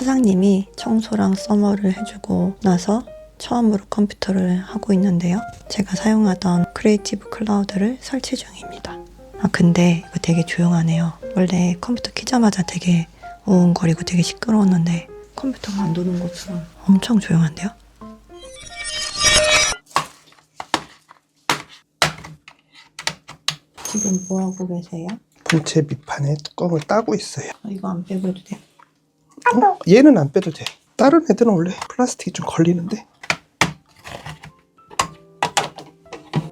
사장님이 청소랑 서머를 해주고 나서 처음으로 컴퓨터를 하고 있는데요. 제가 사용하던 크리에이티브 클라우드를 설치 중입니다. 근데 이거 되게 조용하네요. 원래 컴퓨터 키자마자 되게 우웅거리고 되게 시끄러웠는데 컴퓨터가 안 도는 것처럼 엄청 조용한데요? 지금 뭐하고 계세요? 본체 밑판에 뚜껑을 따고 있어요. 이거 안 빼고 해도 돼요? 얘는 안 빼도 돼. 다른 애들은 원래 플라스틱이 좀 걸리는데.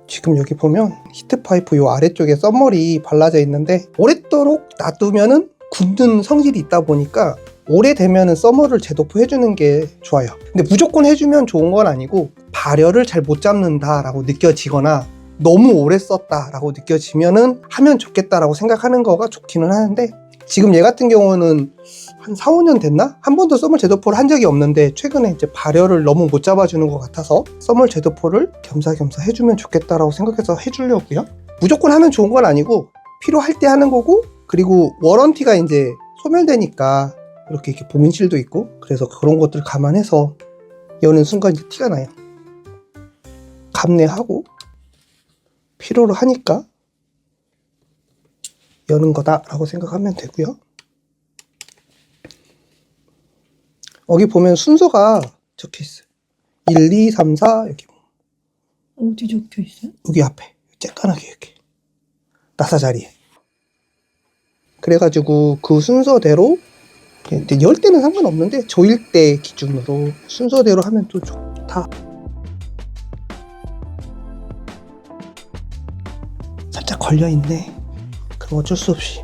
지금 여기 보면 히트파이프 요 아래쪽에 썸머리 발라져 있는데 오랫도록 놔두면은 굳는 성질이 있다 보니까 오래되면은 썸머를 재도포 해주는 게 좋아요. 근데 무조건 해주면 좋은 건 아니고 발열을 잘 못 잡는다라고 느껴지거나 너무 오래 썼다라고 느껴지면은 하면 좋겠다라고 생각하는 거가 좋기는 하는데, 지금 얘 같은 경우는 한 4, 5년 됐나? 한 번도 썸멀 제도포를 한 적이 없는데 최근에 이제 발열을 너무 못 잡아주는 것 같아서 썸멀 제도포를 겸사겸사 해주면 좋겠다라고 생각해서 해주려고요. 무조건 하면 좋은 건 아니고 필요할 때 하는 거고, 그리고 워런티가 이제 소멸되니까 이렇게 봉인실도 있고, 그래서 그런 것들 감안해서 여는 순간 이제 티가 나요. 감내하고 필요로 하니까 여는 거다라고 생각하면 되고요. 여기 보면 순서가 적혀 있어요. 1, 2, 3, 4 여기. 어디 적혀 있어요? 여기 앞에 쬐깐하게 이렇게 나사 자리에. 그래가지고 그 순서대로 열 때는 상관없는데 조일 때 기준으로 순서대로 하면 또 좋다. 살짝 걸려있네. 그럼 어쩔 수 없이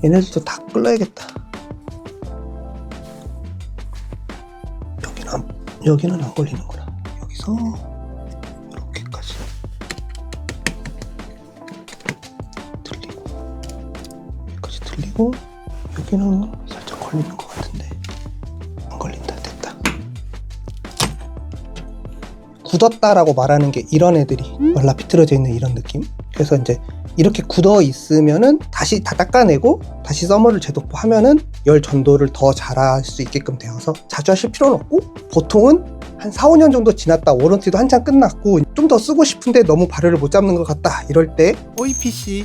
얘네들도 다 끌어야겠다. 여기는 안 걸리는구나. 여기서 이렇게까지 들리고, 여기까지 들리고, 여기는 살짝 걸리는 것 같은데 안 걸린다. 됐다. 굳었다라고 말하는 게 이런 애들이 말라 비틀어져 있는 이런 느낌. 그래서 이제 이렇게 굳어 있으면은 다시 다 닦아내고 다시 썸머를 재도포하면은 열 전도를 더 잘할 수 있게끔 되어서 자주 하실 필요는 없고, 보통은 한 4, 5년 정도 지났다, 워런티도 한참 끝났고 좀 더 쓰고 싶은데 너무 발열을 못 잡는 것 같다, 이럴 때 OEPC.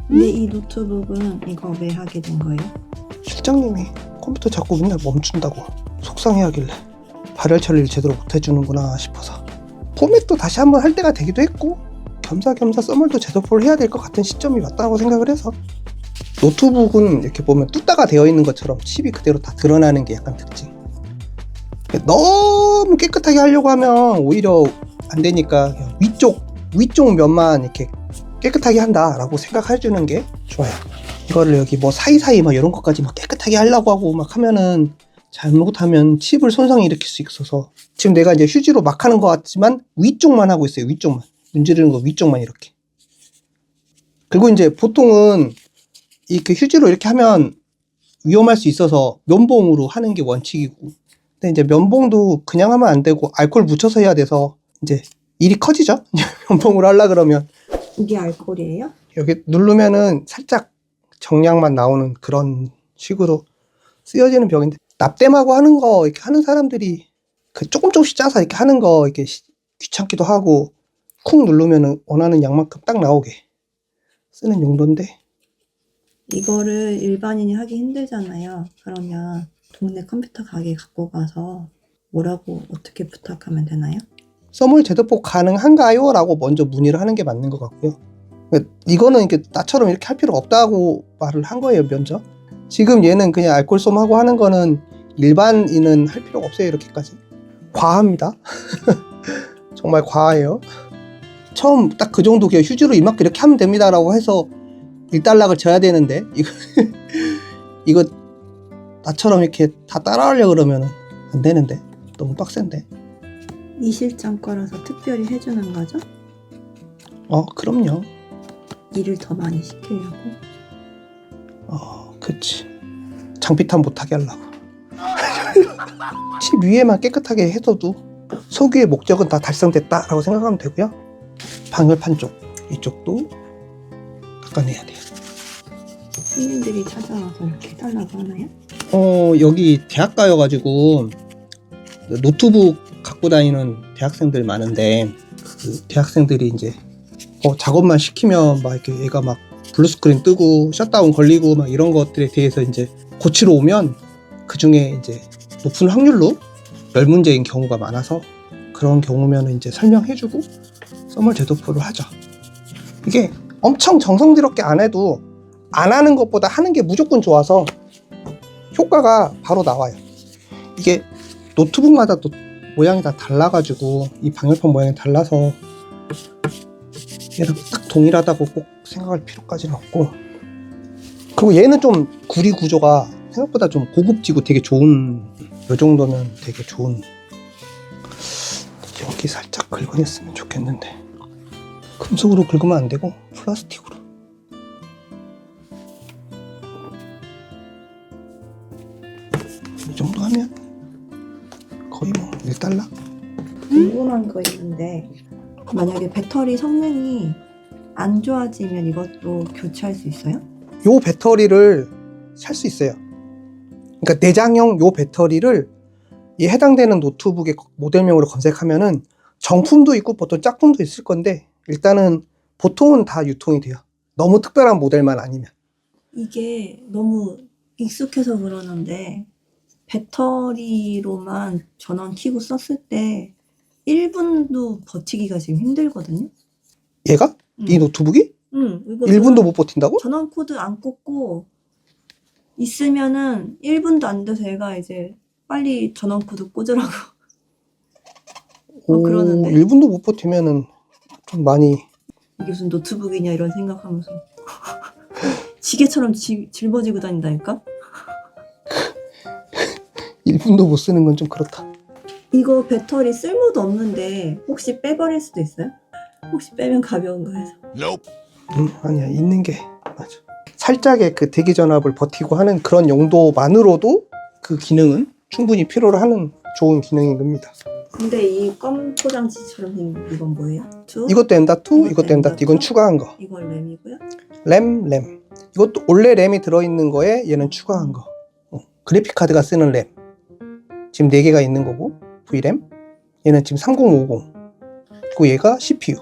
근데 이 노트북은 이거 왜 하게 된 거예요? 실장님이 컴퓨터 자꾸 맨날 멈춘다고 속상해하길래 발열 처리를 제대로 못 해주는구나 싶어서 포맷도 다시 한번 할 때가 되기도 했고, 겸사겸사 썸멀도 재도포를 해야 될 것 같은 시점이 왔다고 생각을 해서. 노트북은 이렇게 보면 뚜따가 되어 있는 것처럼 칩이 그대로 다 드러나는 게 약간 특징. 너무 깨끗하게 하려고 하면 오히려 안 되니까 그냥 위쪽 면만 이렇게 깨끗하게 한다라고 생각해주는 게 좋아요. 이거를 여기 뭐 사이사이 막 이런 것까지 막 깨끗하게 하려고 하고 막 하면은 잘못하면 칩을 손상을 일으킬 수 있어서, 지금 내가 이제 휴지로 막 하는 것 같지만 위쪽만 하고 있어요. 위쪽만. 문지르는 거 위쪽만 이렇게. 그리고 이제 보통은 이렇게 휴지로 이렇게 하면 위험할 수 있어서 면봉으로 하는 게 원칙이고, 근데 이제 면봉도 그냥 하면 안 되고 알코올 묻혀서 해야 돼서 이제 일이 커지죠. 면봉으로 하려 그러면. 이게 알코올이에요? 여기 누르면은 살짝 정량만 나오는 그런 식으로 쓰여지는 벽인데, 납땜하고 하는 거 이렇게 하는 사람들이 그 조금씩 짜서 이렇게 하는 거 이렇게 귀찮기도 하고 쿵 누르면은 원하는 양만큼 딱 나오게 쓰는 용도인데, 이거를 일반인이 하기 힘들잖아요. 그러면 동네 컴퓨터 가게 갖고 가서 뭐라고 어떻게 부탁하면 되나요? 썸멀 제도포 가능한가요? 라고 먼저 문의를 하는 게 맞는 것 같고요. 이거는 이렇게 나처럼 이렇게 할 필요 없다고 말을 한 거예요, 먼저. 지금 얘는 그냥 알코올 솜하고 하는 거는 일반인은 할 필요가 없어요, 이렇게까지. 과합니다. 정말 과해요. 처음 딱 그 정도 그냥 휴지로 이만큼 이렇게 하면 됩니다 라고 해서 일단락을 져야 되는데, 이거 나처럼 이렇게 다 따라하려고 그러면 안 되는데, 너무 빡센데. 이 실장 거라서 특별히 해주는 거죠? 그럼요. 일을 더 많이 시키려고? 그치. 장비탄 못하게 하려고. 칩 위에만 깨끗하게 해둬도 소규의 목적은 다 달성됐다라고 생각하면 되고요. 방열판 쪽, 이쪽도 닦아내야 돼요. 손님들이 찾아와서 이렇게 해달라고 하나요? 여기 대학 가여가지고 노트북 갖고 다니는 대학생들 많은데 그 대학생들이 이제 작업만 시키면 막 이렇게 얘가 막 블루스크린 뜨고 셧다운 걸리고 막 이런 것들에 대해서 이제 고치러 오면 그 중에 이제 높은 확률로 열 문제인 경우가 많아서 그런 경우면 이제 설명해주고 썸을 제도표를 하죠. 이게 엄청 정성스럽게 안 해도 안 하는 것보다 하는 게 무조건 좋아서 효과가 바로 나와요. 이게 노트북마다 또 모양이 다 달라가지고 이 방열판 모양이 달라서 얘랑 딱 동일하다고 꼭 생각할 필요까지는 없고, 그리고 얘는 좀 구리 구조가 생각보다 좀 고급지고 되게 좋은, 이 정도면 되게 좋은. 여기 살짝 긁어냈으면 좋겠는데 금속으로 긁으면 안 되고 플라스틱으로. 이 정도 하면 거의 뭐 1달러? 궁금한 거 있는데 만약에 배터리 성능이 안 좋아지면 이것도 교체할 수 있어요? 요 배터리를 살 수 있어요. 그러니까 내장형 요 배터리를 이 해당되는 노트북의 모델명으로 검색하면은 정품도 있고 보통 짝품도 있을 건데 일단은 보통은 다 유통이 돼요. 너무 특별한 모델만 아니면. 이게 너무 익숙해서 그러는데 배터리로만 전원 켜고 썼을 때 1분도 버티기가 지금 힘들거든요. 얘가? 이 노트북이? 이거 1분도 못 버틴다고? 전원 코드 안 꽂고 있으면은 1분도 안 돼서 얘가 이제 빨리 전원 코드 꽂으라고. 그러는데. 1분도 못 버티면은 좀 많이. 이게 무슨 노트북이냐 이런 생각하면서 지게처럼 짊어지고 다닌다니까? 1분도 못 쓰는 건 좀 그렇다. 이거 배터리 쓸모도 없는데 혹시 빼버릴 수도 있어요? 혹시 빼면 가벼운 거 해서. 아니야, 있는 게 맞아. 살짝의 그 대기 전압을 버티고 하는 그런 용도만으로도 그 기능은 충분히 필요로 하는 좋은 기능인 겁니다. 근데 이 껌 포장지처럼 생긴 이건 뭐예요? 이것도 M.2, 이것도 M.2, 이건 추가한 거. 이건 램이고요? 램. 이것도 원래 램이 들어있는 거에 얘는 추가한 거. 그래픽 카드가 쓰는 램. 지금 4개가 있는 거고, V램. 얘는 지금 3050. 그리고 얘가 CPU.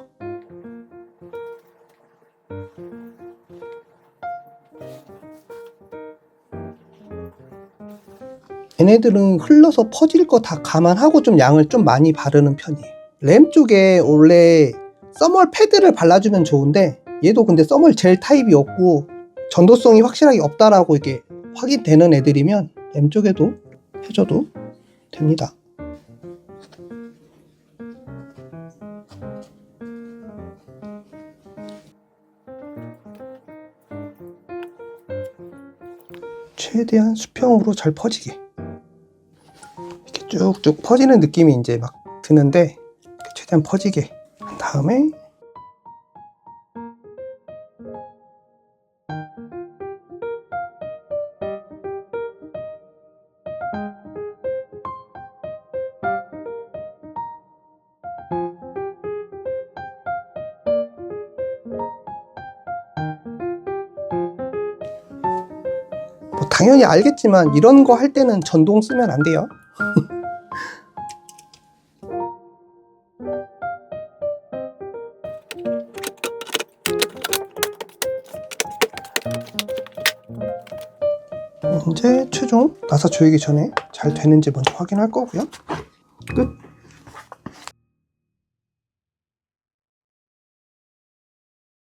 얘네들은 흘러서 퍼질 거 다 감안하고 좀 양을 좀 많이 바르는 편이에요. 램 쪽에 원래 써멀 패드를 발라주면 좋은데 얘도 근데 써멀 젤 타입이 없고 전도성이 확실하게 없다라고 이게 확인되는 애들이면 램 쪽에도 해줘도 됩니다. 최대한 수평으로 잘 퍼지게 이렇게 쭉쭉 퍼지는 느낌이 이제 막 드는데 최대한 퍼지게 한 다음에 뭐 당연히 알겠지만 이런 거 할 때는 전동 쓰면 안 돼요. 이제 최종 나사 조이기 전에 잘 되는지 먼저 확인할 거고요. 끝.